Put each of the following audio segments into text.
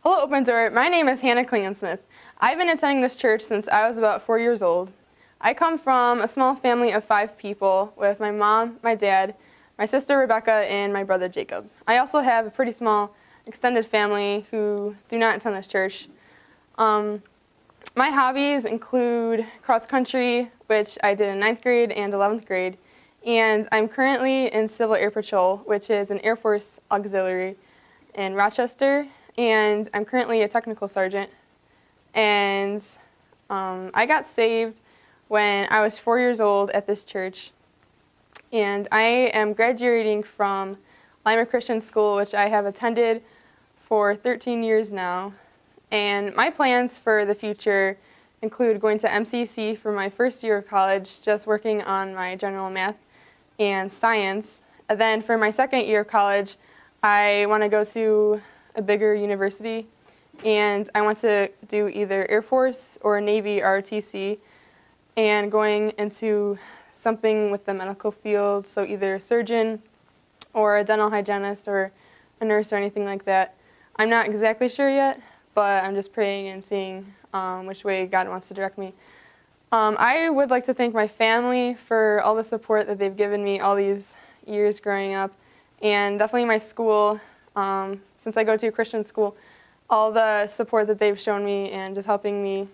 Hello, Open Door. My name is Hannah Klingon-Smith. I've been attending this church since I was about 4 years old. I come from a small family of 5 people with my mom, my dad, my sister Rebecca, and my brother Jacob. I also have a pretty small extended family who do not attend this church. My hobbies include cross country, which I did in 9th grade and 11th grade, and I'm currently in Civil Air Patrol, which is an Air Force auxiliary in Rochester, and I'm currently a technical sergeant. And I got saved when I was 4 years old at this church, and I am graduating from Lima Christian School, which I have attended for 13 years now. And my plans for the future include going to MCC for my first year of college, just working on my general math and science. And then for my second year of college, I want to go to a bigger university, and I want to do either Air Force or Navy ROTC, and going into something with the medical field, so either a surgeon or a dental hygienist or a nurse or anything like that. I'm not exactly sure yet, but I'm just praying and seeing which way God wants to direct me. I would like to thank my family for all the support that they've given me all these years growing up, and definitely my school. Since I go to a Christian school, all the support that they've shown me and just helping me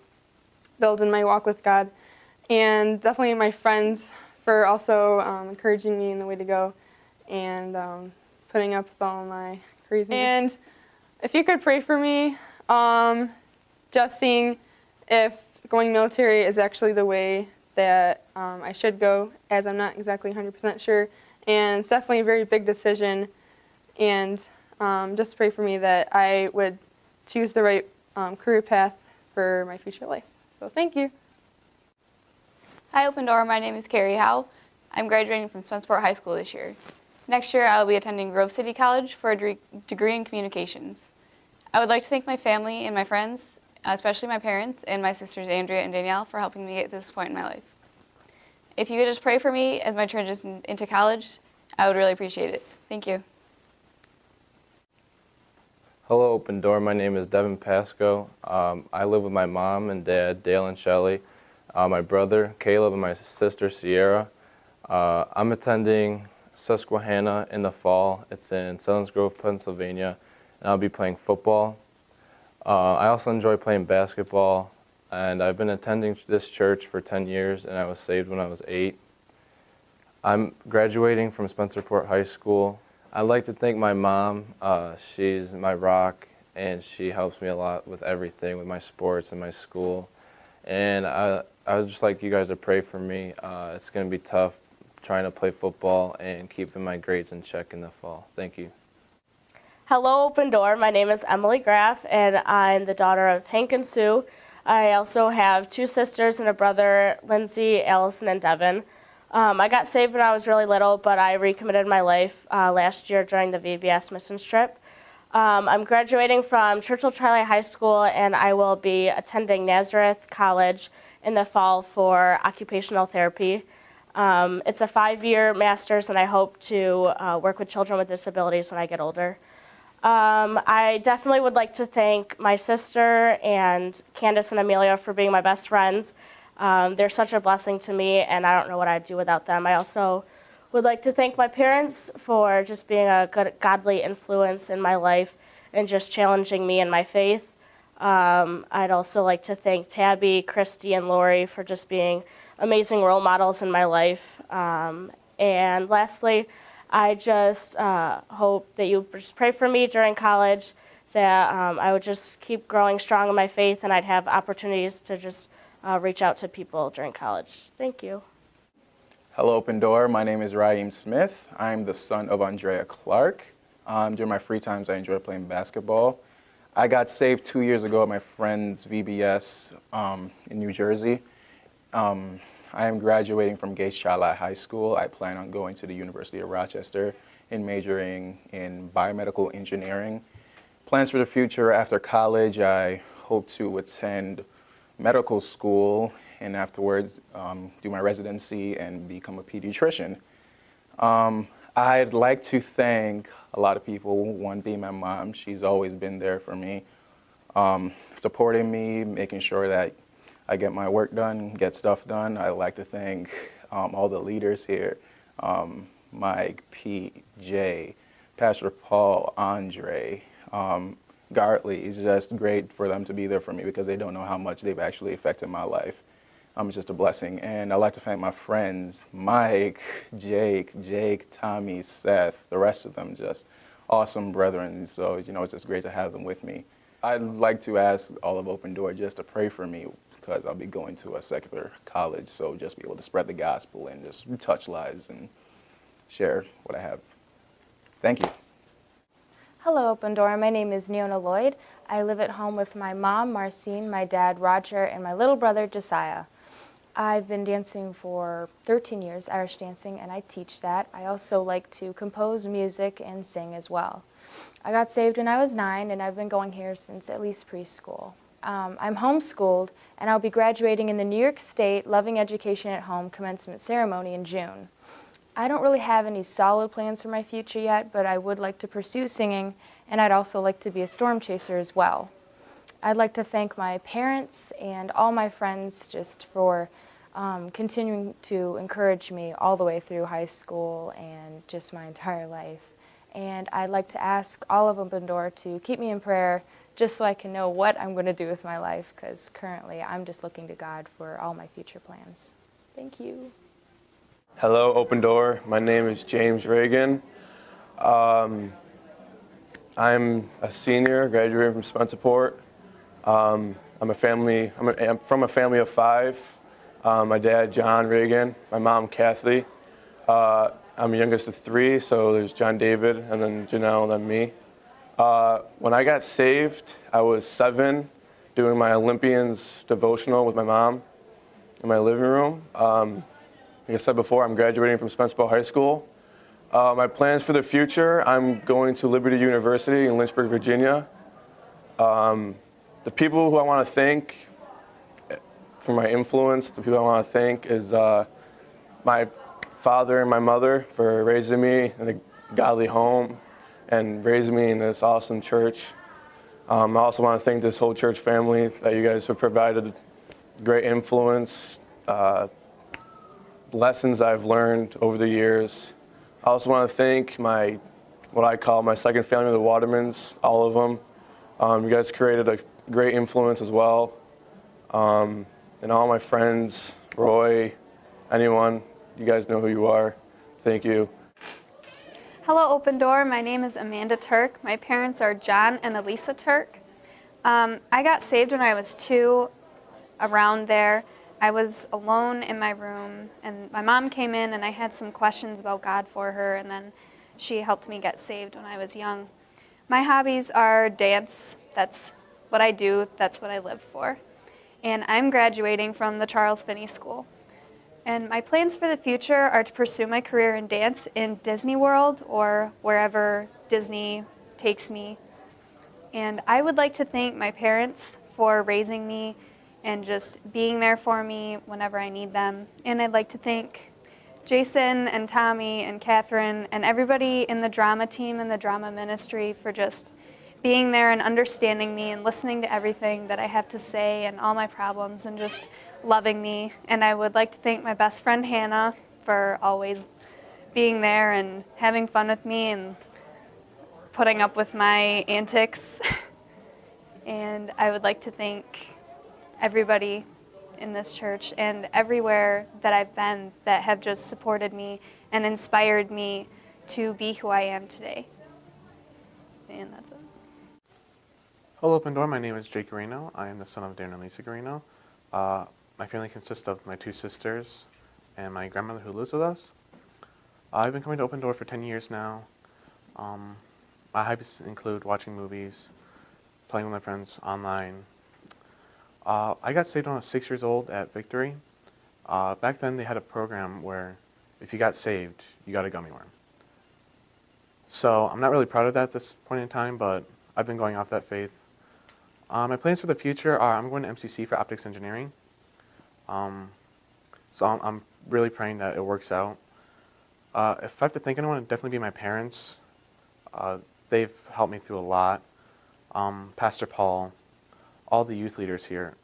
build in my walk with God. And definitely my friends for also encouraging me in the way to go and putting up with all my craziness. And if you could pray for me, just seeing if going military is actually the way that I should go, as I'm not exactly 100% sure. And it's definitely a very big decision, and just pray for me that I would choose the right career path for my future life. So thank you. Hi, Open Door. My name is Carrie Howe. I'm graduating from Spenceport High School this year. Next year, I will be attending Grove City College for a degree in communications. I would like to thank my family and my friends, especially my parents and my sisters Andrea and Danielle, for helping me get to this point in my life. If you could just pray for me as my transition into college, I would really appreciate it. Thank you. Hello, Open Door. My name is Devin Pasco. I live with my mom and dad, Dale and Shelley, my brother, Caleb, and my sister, Sierra. I'm attending Susquehanna in the fall. It's in Selinsgrove, Pennsylvania, and I'll be playing football. I also enjoy playing basketball, and I've been attending this church for 10 years, and I was saved when I was 8. I'm graduating from Spencerport High School. I'd like to thank my mom. She's my rock, and she helps me a lot with everything, with my sports and my school. And I would just like you guys to pray for me. It's going to be tough trying to play football and keeping my grades in check in the fall. Thank you. Hello, Open Door. My name is Emily Graff, and I'm the daughter of Hank and Sue. I also have 2 sisters and a brother, Lindsay, Allison, and Devin. I got saved when I was really little, but I recommitted my life last year during the VBS missions trip. I'm graduating from Churchill Tri High School, and I will be attending Nazareth College in the fall for occupational therapy. It's a 5-year master's, and I hope to work with children with disabilities when I get older. I definitely would like to thank my sister and Candace and Amelia for being my best friends. They're such a blessing to me, and I don't know what I'd do without them. I also would like to thank my parents for just being a good, godly influence in my life and just challenging me in my faith. I'd also like to thank Tabby, Christy, and Lori for just being amazing role models in my life. And lastly, I just hope that you just pray for me during college, that I would just keep growing strong in my faith, and I'd have opportunities to just reach out to people during college. Thank you. Hello, Open Door. My name is Raheem Smith. I'm the son of Andrea Clark. During my free times, I enjoy playing basketball. I got saved 2 years ago at my friend's VBS in New Jersey. I am graduating from Gates Charlotte High School. I plan on going to the University of Rochester and majoring in biomedical engineering. Plans for the future: after college, I hope to attend medical school and afterwards do my residency and become a pediatrician. I'd like to thank a lot of people, one being my mom. She's always been there for me. supporting me, making sure that I get my work done, get stuff done. I'd like to thank all the leaders here, Mike, Pete, Jay, Pastor Paul, Andre, Gartley. It's just great for them to be there for me because they don't know how much they've actually affected my life. It's just a blessing. And I'd like to thank my friends, Mike, Jake, Tommy, Seth, the rest of them, just awesome brethren. So, it's just great to have them with me. I'd like to ask all of Open Door just to pray for me because I'll be going to a secular college, so just be able to spread the gospel and just touch lives and share what I have. Thank you. Hello, Open Door. My name is Neona Lloyd. I live at home with my mom, Marcine, my dad, Roger, and my little brother, Josiah. I've been dancing for 13 years, Irish dancing, and I teach that. I also like to compose music and sing as well. I got saved when I was 9, and I've been going here since at least preschool. I'm homeschooled, and I'll be graduating in the New York State Loving Education at Home commencement ceremony in June. I don't really have any solid plans for my future yet, but I would like to pursue singing, and I'd also like to be a storm chaser as well. I'd like to thank my parents and all my friends just for continuing to encourage me all the way through high school and just my entire life. And I'd like to ask all of Open Door to keep me in prayer just so I can know what I'm going to do with my life, because currently I'm just looking to God for all my future plans. Thank you. Hello, Open Door. My name is James Reagan. I'm a senior, graduating from Spencerport. I'm from a family of 5. My dad, John Reagan, my mom, Kathy. I'm the youngest of 3, so there's John David, and then Janelle, and then me. When I got saved, I was 7, doing my Olympians devotional with my mom in my living room. Like I said before, I'm graduating from Spencerport High School. My plans for the future, I'm going to Liberty University in Lynchburg, Virginia. The people who I want to thank for my influence, the people I want to thank is my father and my mother for raising me in a godly home and raising me in this awesome church. I also want to thank this whole church family that you guys have provided great influence, lessons I've learned over the years. I also want to thank what I call my second family, the Watermans, all of them. You guys created a great influence as well. And all my friends, Roy, anyone, you guys know who you are. Thank you. Hello, Open Door. My name is Amanda Turk. My parents are John and Elisa Turk. I got saved when I was 2, around there. I was alone in my room, and my mom came in, and I had some questions about God for her, and then she helped me get saved when I was young. My hobbies are dance. That's what I do. That's what I live for. And I'm graduating from the Charles Finney School. And my plans for the future are to pursue my career in dance in Disney World or wherever Disney takes me. And I would like to thank my parents for raising me and just being there for me whenever I need them. And I'd like to thank Jason and Tommy and Catherine and everybody in the drama team and the drama ministry for just being there and understanding me and listening to everything that I have to say and all my problems and just loving me. And I would like to thank my best friend Hannah for always being there and having fun with me and putting up with my antics. And I would like to thank everybody in this church and everywhere that I've been that have just supported me and inspired me to be who I am today. And that's it. Hello, Open Door. My name is Jake Garino. I am the son of Darren and Lisa Garino. My family consists of my 2 sisters and my grandmother who lives with us. I've been coming to Open Door for 10 years now. My hobbies include watching movies, playing with my friends online. I got saved when I was 6 years old at Victory. Back then they had a program where if you got saved, you got a gummy worm. So I'm not really proud of that at this point in time, but I've been going off that faith. My plans for the future are I'm going to MCC for optics engineering. So I'm really praying that it works out. If I have to thank anyone, it'd definitely be my parents. They've helped me through a lot. Pastor Paul, all the youth leaders here.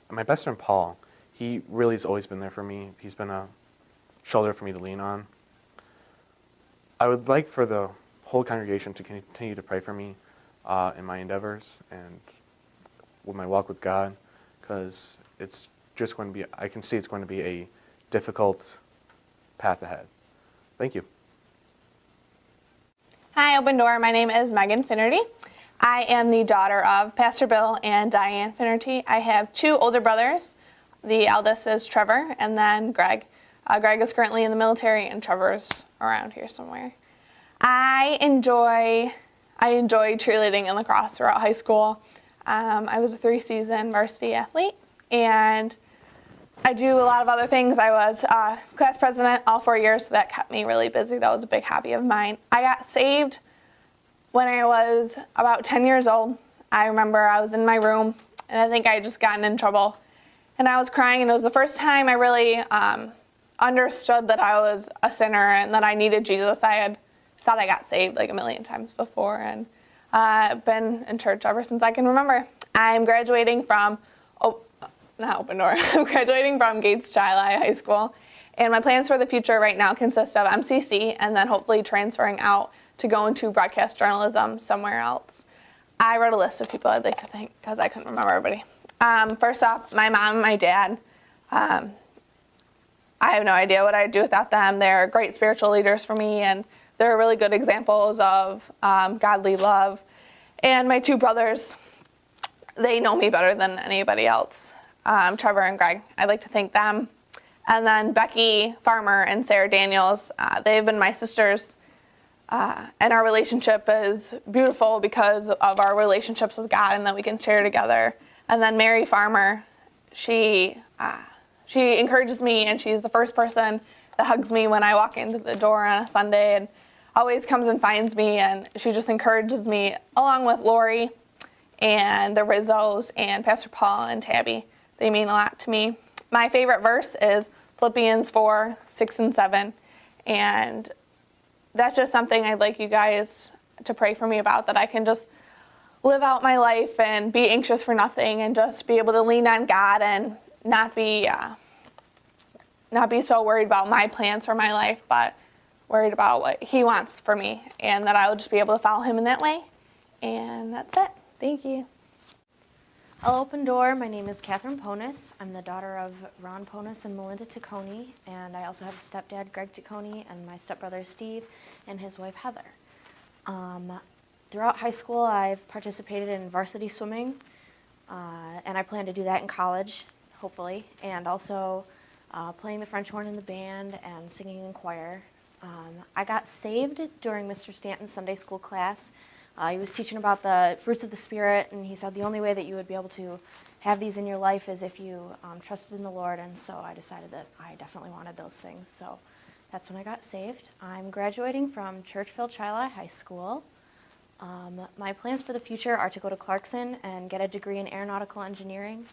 And my best friend Paul, he really has always been there for me. He's been a shoulder for me to lean on. I would like for the whole congregation to continue to pray for me in my endeavors and with my walk with God, because it's just going to be, I can see it's going to be a difficult path ahead. Thank you. Hi, Open Door. My name is Megan Finnerty. I am the daughter of Pastor Bill and Diane Finnerty. I have 2 older brothers. The eldest is Trevor, and then Greg. Greg is currently in the military, and Trevor's around here somewhere. I enjoy cheerleading and lacrosse throughout high school. I was a 3-season varsity athlete, and I do a lot of other things. I was class president all 4 years, so that kept me really busy. That was a big hobby of mine. I got saved when I was about 10 years old. I remember I was in my room, and I think I had just gotten in trouble. And I was crying, and it was the first time I really understood that I was a sinner and that I needed Jesus. I had thought I got saved like a million times before, and I've been in church ever since I can remember. I'm graduating from, not Open Door, I'm graduating from Gates Chili High School, and my plans for the future right now consist of MCC and then hopefully transferring out to go into broadcast journalism somewhere else. I wrote a list of people I'd like to thank because I couldn't remember everybody. First off, my mom and my dad. I have no idea what I'd do without them. They're great spiritual leaders for me, and they're really good examples of godly love. And my 2 brothers, they know me better than anybody else. Trevor and Greg, I'd like to thank them. And then Becky Farmer and Sarah Daniels, they've been my sisters. And our relationship is beautiful because of our relationships with God and that we can share together. And then Mary Farmer, she encourages me, and she's the first person that hugs me when I walk into the door on a Sunday and always comes and finds me, and she just encourages me, along with Lori and the Rizzos and Pastor Paul and Tabby. They mean a lot to me. My favorite verse is Philippians 4, 6, and 7, and that's just something I'd like you guys to pray for me about, that I can just live out my life and be anxious for nothing and just be able to lean on God and not be so worried about my plans for my life, but worried about what He wants for me, and that I will just be able to follow Him in that way. And that's it. Thank you. Hello, Open Door. My name is Catherine Ponis. I'm the daughter of Ron Ponis and Melinda Taccone, and I also have a stepdad, Greg Taccone, and my stepbrother, Steve, and his wife, Heather. Throughout high school, I've participated in varsity swimming, and I plan to do that in college, hopefully, and also playing the French horn in the band and singing in choir. I got saved during Mr. Stanton's Sunday school class. He was teaching about the fruits of the Spirit, and he said the only way that you would be able to have these in your life is if you trusted in the Lord, and so I decided that I definitely wanted those things. So that's when I got saved. I'm graduating from Churchville Chili High School. My plans for the future are to go to Clarkson and get a degree in aeronautical engineering,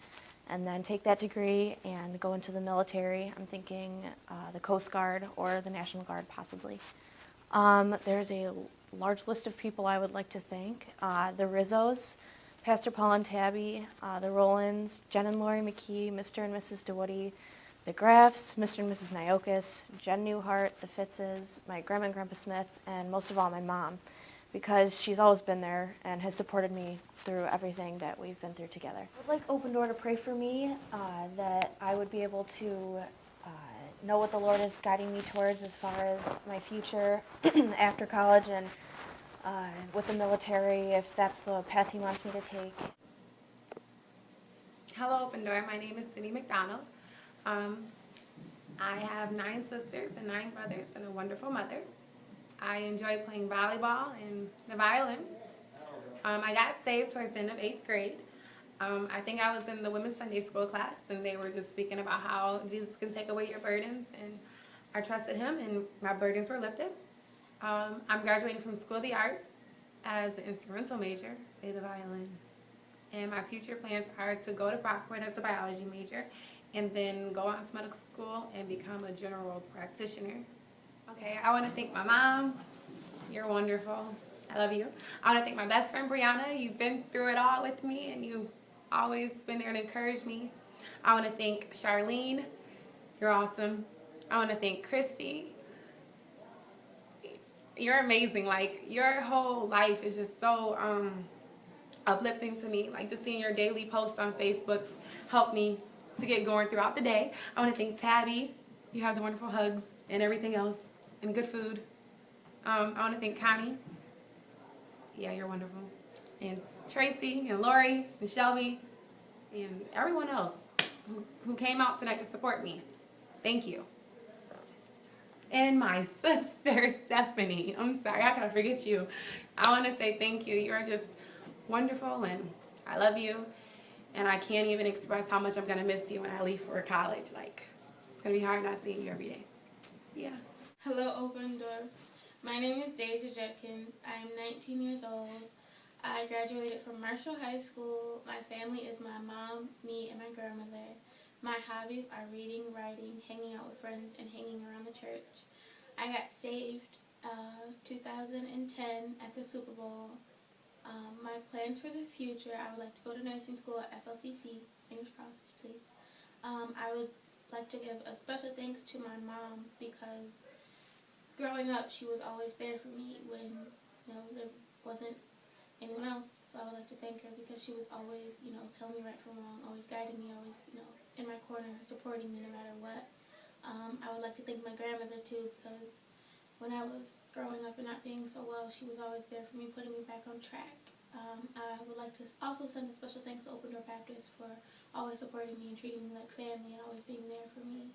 and then take that degree and go into the military. I'm thinking the Coast Guard or the National Guard, possibly. There's a large list of people I would like to thank. The Rizzos, Pastor Paul and Tabby, the Rolands, Jen and Lori McKee, Mr. and Mrs. DeWoody, the Graffs, Mr. and Mrs. Nyokas, Jen Newhart, the Fitzes, my Grandma and Grandpa Smith, and most of all my mom, because she's always been there and has supported me through everything that we've been through together. I would like Open Door to pray for me, that I would be able to know what the Lord is guiding me towards as far as my future after college and with the military, if that's the path He wants me to take. Hello, Open Door. My name is Cindy McDonald. I have 9 sisters and 9 brothers and a wonderful mother. I enjoy playing volleyball and the violin. I got saved towards the end of 8th grade. I think I was in the women's Sunday school class, and they were just speaking about how Jesus can take away your burdens, and I trusted Him, and my burdens were lifted. I'm graduating from School of the Arts as an instrumental major, play the violin. And my future plans are to go to Brockwood as a biology major, and then go on to medical school and become a general practitioner. Okay, I want to thank my mom. You're wonderful. I love you. I want to thank my best friend, Brianna. You've been through it all with me, and you always been there to encourage me. I want to thank Charlene. You're awesome. I want to thank Christy. You're amazing. Like, your whole life is just so uplifting to me. Like, just seeing your daily posts on Facebook helped me to get going throughout the day. I want to thank Tabby. You have the wonderful hugs and everything else and good food. I want to thank Connie. Yeah, you're wonderful. And Tracy and Lori and Shelby and everyone else who came out tonight to support me. Thank you. And my sister, Stephanie. I'm sorry, how could I forget you? I want to say thank you. You're just wonderful, and I love you. And I can't even express how much I'm going to miss you when I leave for college. Like, it's going to be hard not seeing you every day. Yeah. Hello, Open Door. My name is Deja Judkins. I am 19 years old. I graduated from Marshall High School. My family is my mom, me, and my grandmother. My hobbies are reading, writing, hanging out with friends, and hanging around the church. I got saved 2010 at the Super Bowl. My plans for the future, I would like to go to nursing school at FLCC, fingers crossed, please. I would like to give a special thanks to my mom because growing up, she was always there for me when, there wasn't anyone else. So I would like to thank her because she was always, telling me right from wrong, always guiding me, always, in my corner, supporting me no matter what. I would like to thank my grandmother too because when I was growing up and not being so well, she was always there for me, putting me back on track. I would like to also send a special thanks to Open Door Baptist for always supporting me and treating me like family and always being there for me.